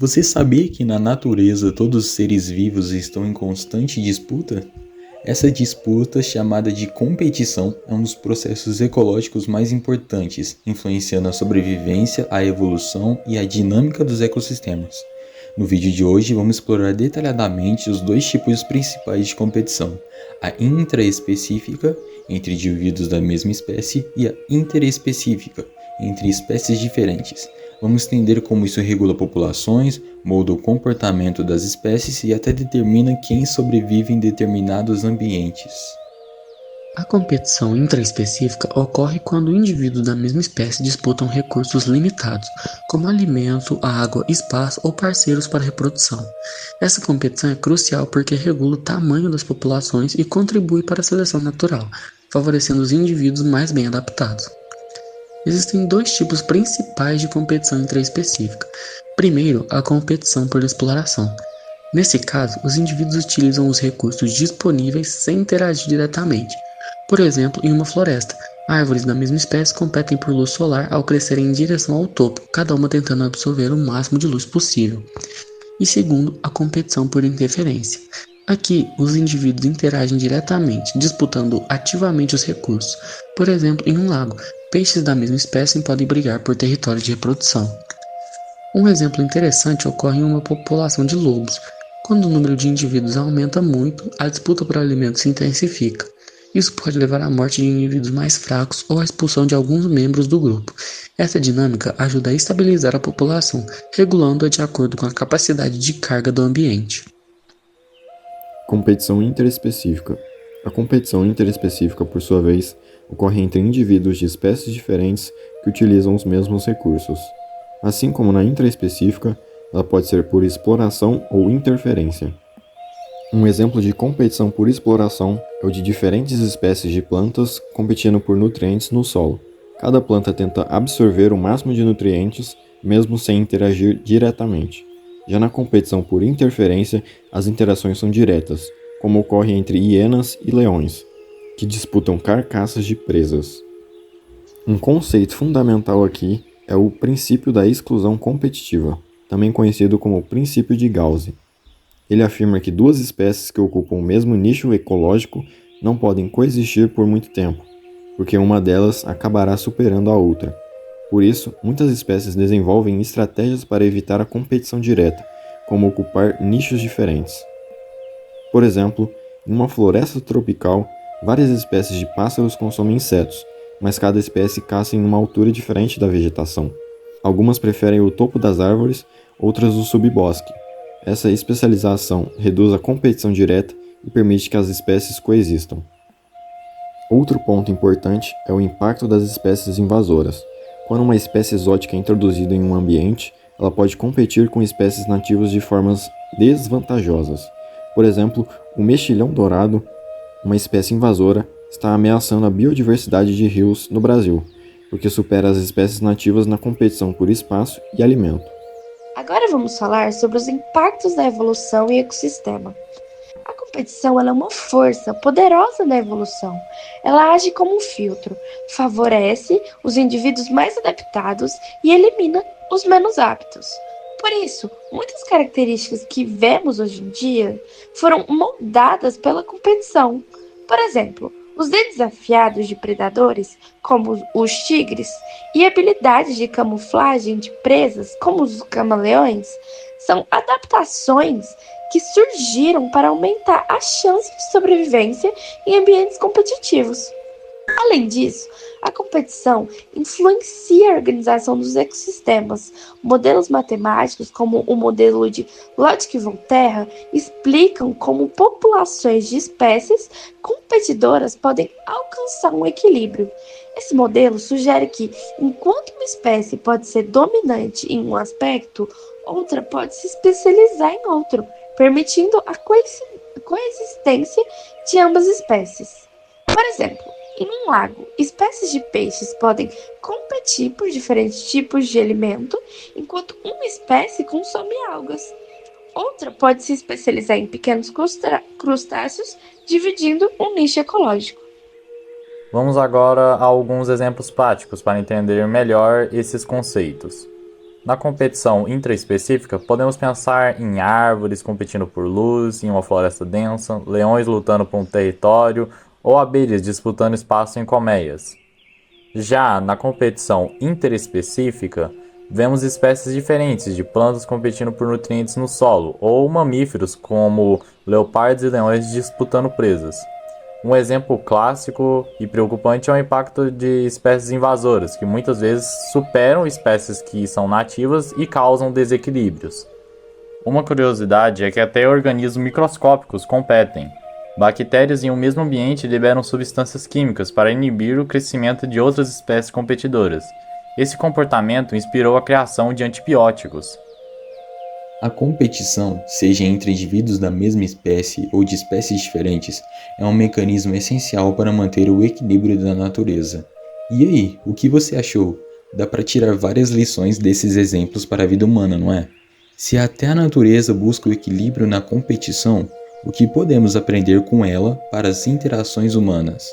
Você sabia que na natureza todos os seres vivos estão em constante disputa? Essa disputa, chamada de competição, é um dos processos ecológicos mais importantes, influenciando a sobrevivência, a evolução e a dinâmica dos ecossistemas. No vídeo de hoje vamos explorar detalhadamente os dois tipos principais de competição, a intraespecífica, entre indivíduos da mesma espécie, e a interespecífica, entre espécies diferentes. Vamos entender como isso regula populações, molda o comportamento das espécies e até determina quem sobrevive em determinados ambientes. A competição intraespecífica ocorre quando indivíduos da mesma espécie disputam recursos limitados, como alimento, água, espaço ou parceiros para reprodução. Essa competição é crucial porque regula o tamanho das populações e contribui para a seleção natural, favorecendo os indivíduos mais bem adaptados. Existem dois tipos principais de competição intraespecífica. Primeiro, a competição por exploração. Nesse caso, os indivíduos utilizam os recursos disponíveis sem interagir diretamente. Por exemplo, em uma floresta, árvores da mesma espécie competem por luz solar ao crescerem em direção ao topo, cada uma tentando absorver o máximo de luz possível. E segundo, a competição por interferência. Aqui, os indivíduos interagem diretamente, disputando ativamente os recursos. Por exemplo, em um lago, peixes da mesma espécie podem brigar por território de reprodução. Um exemplo interessante ocorre em uma população de lobos. Quando o número de indivíduos aumenta muito, a disputa por alimentos se intensifica. Isso pode levar à morte de indivíduos mais fracos ou à expulsão de alguns membros do grupo. Essa dinâmica ajuda a estabilizar a população, regulando-a de acordo com a capacidade de carga do ambiente. Competição interespecífica. A competição interespecífica, por sua vez, ocorre entre indivíduos de espécies diferentes que utilizam os mesmos recursos. Assim como na intraespecífica, ela pode ser por exploração ou interferência. Um exemplo de competição por exploração é o de diferentes espécies de plantas competindo por nutrientes no solo. Cada planta tenta absorver o máximo de nutrientes, mesmo sem interagir diretamente. Já na competição por interferência, as interações são diretas, como ocorre entre hienas e leões, que disputam carcaças de presas. Um conceito fundamental aqui é o princípio da exclusão competitiva, também conhecido como princípio de Gauss. Ele afirma que duas espécies que ocupam o mesmo nicho ecológico não podem coexistir por muito tempo, porque uma delas acabará superando a outra. Por isso, muitas espécies desenvolvem estratégias para evitar a competição direta, como ocupar nichos diferentes. Por exemplo, em uma floresta tropical, várias espécies de pássaros consomem insetos, mas cada espécie caça em uma altura diferente da vegetação. Algumas preferem o topo das árvores, outras o subbosque. Essa especialização reduz a competição direta e permite que as espécies coexistam. Outro ponto importante é o impacto das espécies invasoras. Quando uma espécie exótica é introduzida em um ambiente, ela pode competir com espécies nativas de formas desvantajosas. Por exemplo, o mexilhão dourado, uma espécie invasora, está ameaçando a biodiversidade de rios no Brasil, porque supera as espécies nativas na competição por espaço e alimento. Agora vamos falar sobre os impactos da evolução e ecossistema. A competição é uma força poderosa da evolução. Ela age como um filtro, favorece os indivíduos mais adaptados e elimina os menos aptos. Por isso, muitas características que vemos hoje em dia foram moldadas pela competição. Por exemplo, os dentes afiados de predadores, como os tigres, e habilidades de camuflagem de presas, como os camaleões, são adaptações que surgiram para aumentar a chance de sobrevivência em ambientes competitivos. Além disso, a competição influencia a organização dos ecossistemas. Modelos matemáticos, como o modelo de Lotka-Volterra, explicam como populações de espécies competidoras podem alcançar um equilíbrio. Esse modelo sugere que, enquanto uma espécie pode ser dominante em um aspecto, outra pode se especializar em outro, permitindo a coexistência de ambas espécies. Por exemplo, em um lago, espécies de peixes podem competir por diferentes tipos de alimento, enquanto uma espécie consome algas. Outra pode se especializar em pequenos crustáceos, dividindo um nicho ecológico. Vamos agora a alguns exemplos práticos para entender melhor esses conceitos. Na competição intraespecífica, podemos pensar em árvores competindo por luz em uma floresta densa, leões lutando por um território ou abelhas disputando espaço em colmeias. Já na competição interespecífica, vemos espécies diferentes de plantas competindo por nutrientes no solo, ou mamíferos como leopardos e leões disputando presas. Um exemplo clássico e preocupante é o impacto de espécies invasoras, que muitas vezes superam espécies que são nativas e causam desequilíbrios. Uma curiosidade é que até organismos microscópicos competem. Bactérias em um mesmo ambiente liberam substâncias químicas para inibir o crescimento de outras espécies competidoras. Esse comportamento inspirou a criação de antibióticos. A competição, seja entre indivíduos da mesma espécie ou de espécies diferentes, é um mecanismo essencial para manter o equilíbrio da natureza. E aí, o que você achou? Dá para tirar várias lições desses exemplos para a vida humana, não é? Se até a natureza busca o equilíbrio na competição, o que podemos aprender com ela para as interações humanas?